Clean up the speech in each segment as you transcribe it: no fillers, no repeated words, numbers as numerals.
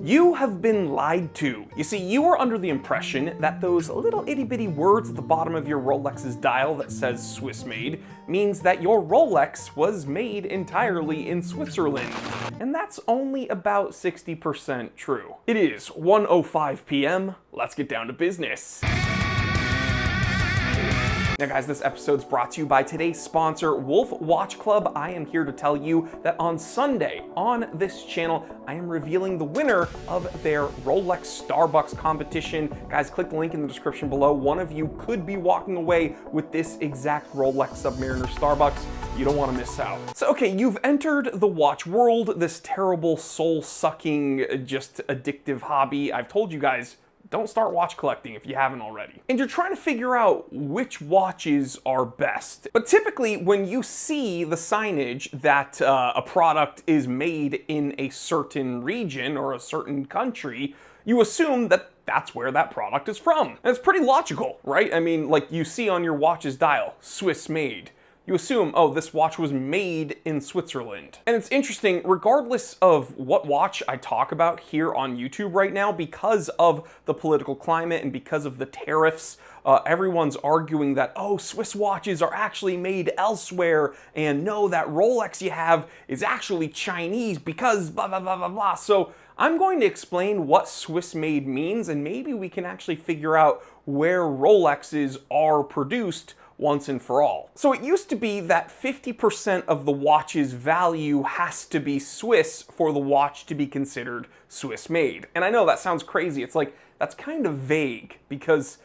You have been lied to. You see, you were under the impression that those little itty-bitty words at the bottom of your Rolex's dial that says Swiss made means that your Rolex was made entirely in Switzerland. And that's only about 60% true. It is 1:05 p.m. Let's get down to business. Now guys, this episode's brought to you by today's sponsor, Wolf Watch Club. I am here to tell you that on Sunday, on this channel, I am revealing the winner of their Rolex Starbucks competition. Guys, click the link in the description below. One of you could be walking away with this exact Rolex Submariner Starbucks. You don't want to miss out. So okay, you've entered the watch world, this terrible, soul-sucking, just addictive hobby. I've told you guys, don't start watch collecting if you haven't already. And you're trying to figure out which watches are best. But typically, when you see the signage that a product is made in a certain region or a certain country, you assume that that's where that product is from. And it's pretty logical, right? I mean, like you see on your watch's dial, Swiss made. You assume, oh, this watch was made in Switzerland. And it's interesting, regardless of what watch I talk about here on YouTube right now, because of the political climate and because of the tariffs, everyone's arguing that, oh, Swiss watches are actually made elsewhere, and no, that Rolex you have is actually Chinese because blah, blah, blah, blah, blah. So I'm going to explain what Swiss made means, and maybe we can actually figure out where Rolexes are produced once and for all. So it used to be that 50% of the watch's value has to be Swiss for the watch to be considered Swiss made. And I know that sounds crazy. It's like, that's kind of vague because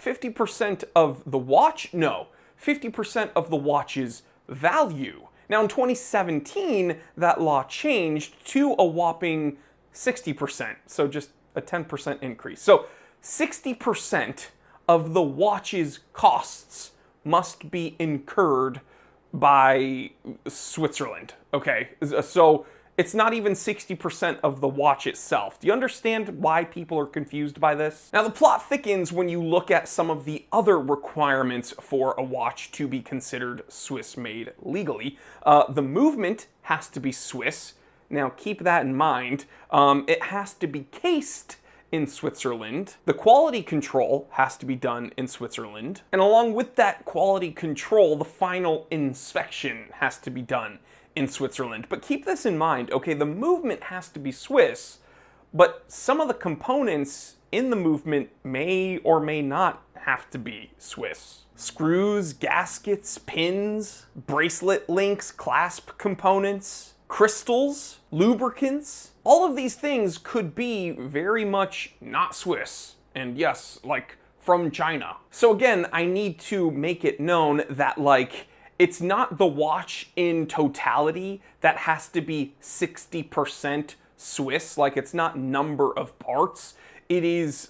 50% of the watch? No, 50% of the watch's value. Now in 2017, that law changed to a whopping 60%. So just a 10% increase. So 60% of the watch's costs must be incurred by Switzerland, okay? So it's not even 60% of the watch itself. Do you understand why people are confused by this? Now the plot thickens when you look at some of the other requirements for a watch to be considered Swiss made legally. The movement has to be Swiss. Now keep that in mind. It has to be cased in Switzerland. The quality control has to be done in Switzerland. And along with that quality control, the final inspection has to be done in Switzerland. But keep this in mind, okay, the movement has to be Swiss, but some of the components in the movement may or may not have to be Swiss. Screws, gaskets, pins, bracelet links, clasp components, crystals, lubricants, all of these things could be very much not Swiss. And yes, like from China. So again, I need to make it known that like, it's not the watch in totality that has to be 60% Swiss. Like it's not number of parts. It is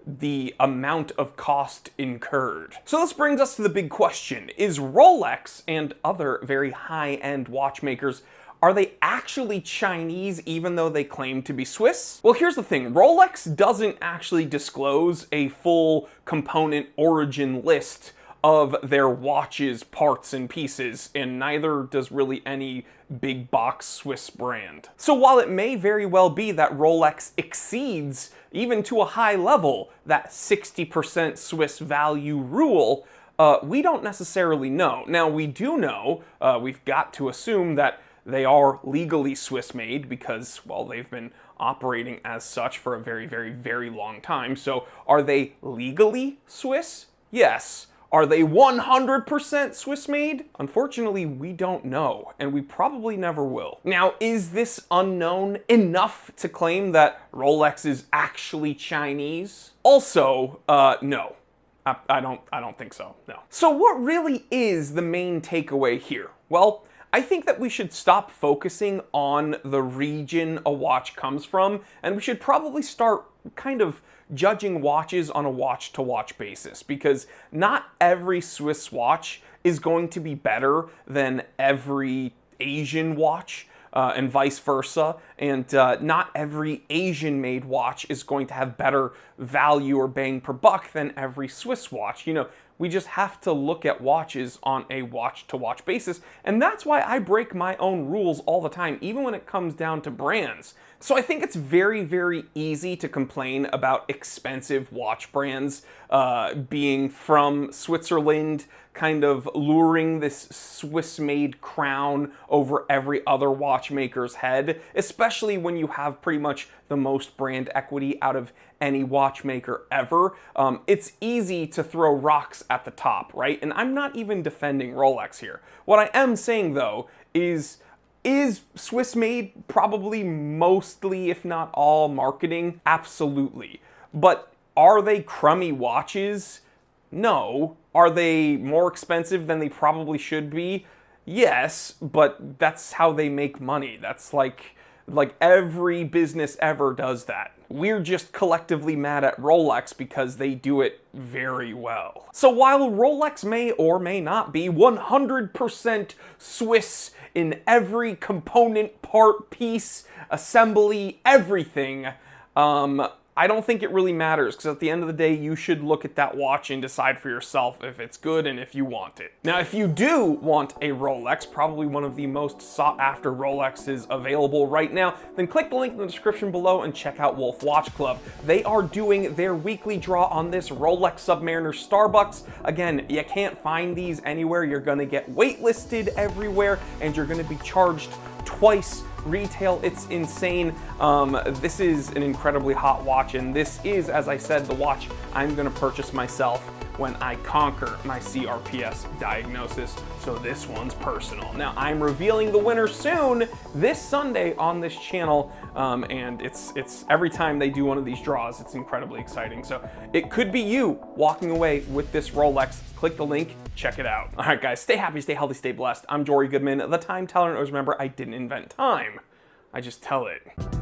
the amount of cost incurred. So this brings us to the big question. Is Rolex and other very high-end watchmakers, are they actually Chinese even though they claim to be Swiss? Well, here's the thing. Rolex doesn't actually disclose a full component origin list of their watches, parts, and pieces, and neither does really any big box Swiss brand. So while it may very well be that Rolex exceeds, even to a high level, that 60% Swiss value rule, we don't necessarily know. Now, we do know, we've got to assume that they are legally Swiss made because, well, they've been operating as such for a very, very, very long time. So are they legally Swiss? Yes. Are they 100% Swiss made? Unfortunately, we don't know, and we probably never will. Now, is this unknown enough to claim that Rolex is actually Chinese? Also, no. I don't think so, no. So what really is the main takeaway here? Well, I think that we should stop focusing on the region a watch comes from, and we should probably start kind of judging watches on a watch-to-watch basis, because not every Swiss watch is going to be better than every Asian watch, and vice versa, and not every Asian-made watch is going to have better value or bang per buck than every Swiss watch. You know, we just have to look at watches on a watch-to-watch basis, and that's why I break my own rules all the time, even when it comes down to brands. So I think it's very, very easy to complain about expensive watch brands being from Switzerland, kind of luring this Swiss-made crown over every other watchmaker's head, especially when you have pretty much the most brand equity out of any watchmaker ever. It's easy to throw rocks at the top, right? And I'm not even defending Rolex here. What I am saying, though, is Swiss made probably mostly, if not all, marketing? Absolutely. But are they crummy watches? No. Are they more expensive than they probably should be? Yes, but that's how they make money. That's like every business ever does that. We're just collectively mad at Rolex because they do it very well. So while Rolex may or may not be 100% Swiss in every component, part, piece, assembly, everything, I don't think it really matters, because at the end of the day, you should look at that watch and decide for yourself if it's good and if you want it. Now, if you do want a Rolex, probably one of the most sought after Rolexes available right now, then click the link in the description below and check out Wolf Watch Club. They are doing their weekly draw on this Rolex Submariner Starbucks. Again, you can't find these anywhere. You're gonna get waitlisted everywhere, and you're gonna be charged twice retail. It's insane. This is an incredibly hot watch, and this is, as I said, the watch I'm gonna purchase myself when I conquer my CRPS diagnosis, so this one's personal. Now, I'm revealing the winner soon, this Sunday on this channel, and it's every time they do one of these draws, it's incredibly exciting. So it could be you walking away with this Rolex. Click the link, check it out. All right, guys, stay happy, stay healthy, stay blessed. I'm Jory Goodman, the time teller, and always remember, I didn't invent time. I just tell it.